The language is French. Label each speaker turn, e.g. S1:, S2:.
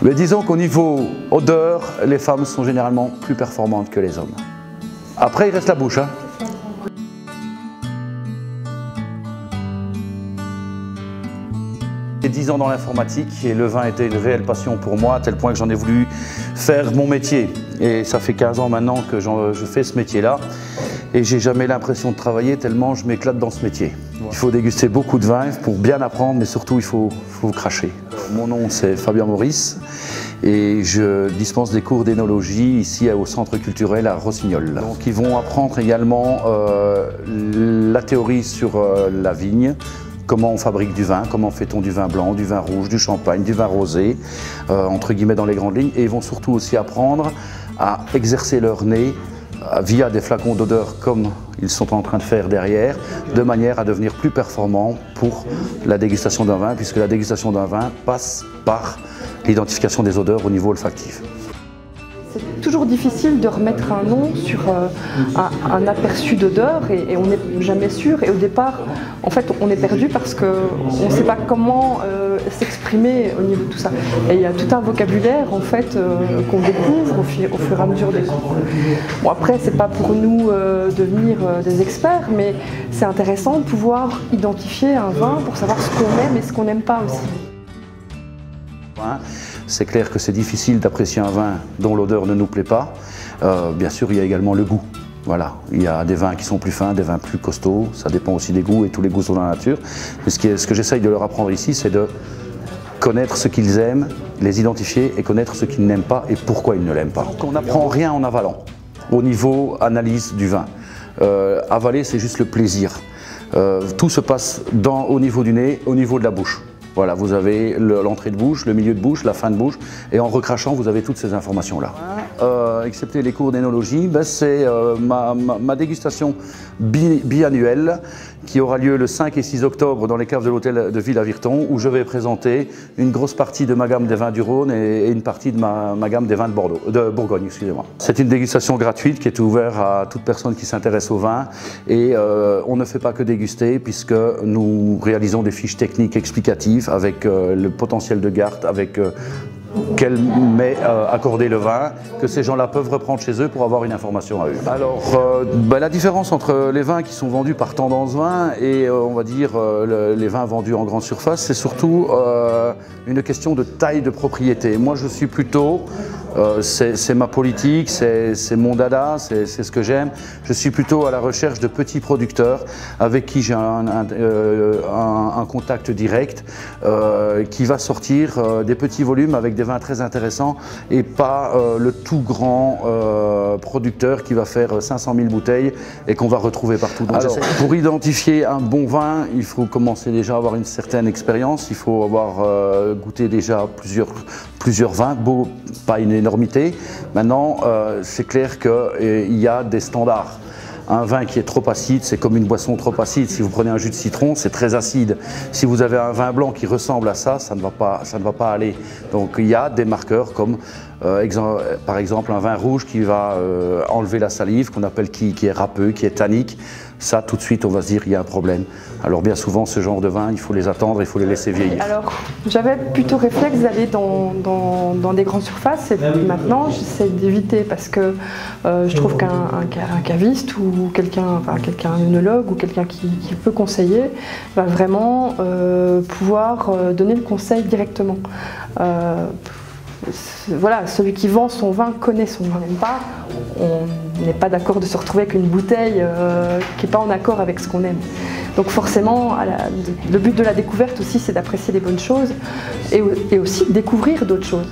S1: Mais disons qu'au niveau odeur, les femmes sont généralement plus performantes que les hommes. Après, il reste la bouche. J'ai 10 ans dans l'informatique et le vin était une réelle passion pour moi, à tel point que j'en ai voulu faire mon métier. Et ça fait 15 ans maintenant que je fais ce métier-là. Et j'ai jamais l'impression de travailler tellement je m'éclate dans ce métier. Il faut déguster beaucoup de vin pour bien apprendre, mais surtout il faut cracher. Mon nom c'est Fabien Maurice et je dispense des cours d'énologie ici au Centre culturel à Rossignol. Donc ils vont apprendre également la théorie sur la vigne, comment on fabrique du vin, comment fait-on du vin blanc, du vin rouge, du champagne, du vin rosé, entre guillemets dans les grandes lignes. Et ils vont surtout aussi apprendre à exercer leur nez via des flacons d'odeur comme ils sont en train de faire derrière, de manière à devenir plus performants pour la dégustation d'un vin, puisque la dégustation d'un vin passe par l'identification des odeurs au niveau olfactif.
S2: C'est toujours difficile de remettre un nom sur un aperçu d'odeur et on n'est jamais sûr. Et au départ, en fait, on est perdu parce qu'on ne sait pas comment s'exprimer au niveau de tout ça. Et il y a tout un vocabulaire en fait qu'on découvre au fur et à mesure des cours. Bon, après, c'est pas pour nous devenir des experts, mais c'est intéressant de pouvoir identifier un vin pour savoir ce qu'on aime et ce qu'on n'aime pas aussi.
S1: C'est clair que c'est difficile d'apprécier un vin dont l'odeur ne nous plaît pas. Bien sûr, il y a également le goût. Voilà. Il y a des vins qui sont plus fins, des vins plus costauds. Ça dépend aussi des goûts et tous les goûts sont dans la nature. Mais ce que j'essaye de leur apprendre ici, c'est de connaître ce qu'ils aiment, les identifier et connaître ce qu'ils n'aiment pas et pourquoi ils ne l'aiment pas. Donc on n'apprend rien en avalant au niveau analyse du vin. Avaler, c'est juste le plaisir. Tout se passe au niveau du nez, au niveau de la bouche. Voilà, vous avez l'entrée de bouche, le milieu de bouche, la fin de bouche, et en recrachant, vous avez toutes ces informations-là. Excepté les cours d'énologie, c'est ma dégustation biannuelle qui aura lieu le 5 et 6 octobre dans les caves de l'hôtel de Ville à Virton, où je vais présenter une grosse partie de ma gamme des vins du Rhône et une partie de ma gamme des vins de Bourgogne. Excusez-moi. C'est une dégustation gratuite qui est ouverte à toute personne qui s'intéresse au vin, et on ne fait pas que déguster, puisque nous réalisons des fiches techniques explicatives avec le potentiel de garde, avec quel mets accorder le vin, que ces gens-là peuvent reprendre chez eux pour avoir une information à eux. Alors, la différence entre les vins qui sont vendus par Tendance Vin et on va dire les vins vendus en grande surface, c'est surtout une question de taille de propriété. Moi, je suis plutôt, c'est ma politique, c'est mon dada, c'est ce que j'aime. Je suis plutôt à la recherche de petits producteurs avec qui j'ai un contact direct qui va sortir des petits volumes avec des vins très intéressants et pas le tout grand producteur qui va faire 500 000 bouteilles et qu'on va retrouver partout. Donc, alors, pour identifier un bon vin, il faut commencer déjà à avoir une certaine expérience, il faut avoir goûté déjà plusieurs vins, pas une énormité. Maintenant, c'est clair qu'il y a des standards. Un vin qui est trop acide, c'est comme une boisson trop acide. Si vous prenez un jus de citron, c'est très acide. Si vous avez un vin blanc qui ressemble à ça, ça ne va pas aller. Donc il y a des marqueurs comme par exemple un vin rouge qui va enlever la salive, qu'on appelle qui est râpeux, qui est tannique. Ça, tout de suite, on va se dire qu'il y a un problème. Alors bien souvent, ce genre de vin, il faut les attendre, il faut les laisser vieillir. Alors,
S2: j'avais plutôt réflexe d'aller dans des grandes surfaces et puis maintenant, j'essaie d'éviter parce que je trouve qu'un caviste ou quelqu'un, un œnologue ou quelqu'un qui peut conseiller va vraiment pouvoir donner le conseil directement. Voilà, celui qui vend son vin connaît son vin, n'aime pas. On n'est pas d'accord de se retrouver avec une bouteille qui n'est pas en accord avec ce qu'on aime. Donc forcément, le but de la découverte aussi, c'est d'apprécier les bonnes choses et aussi de découvrir d'autres choses.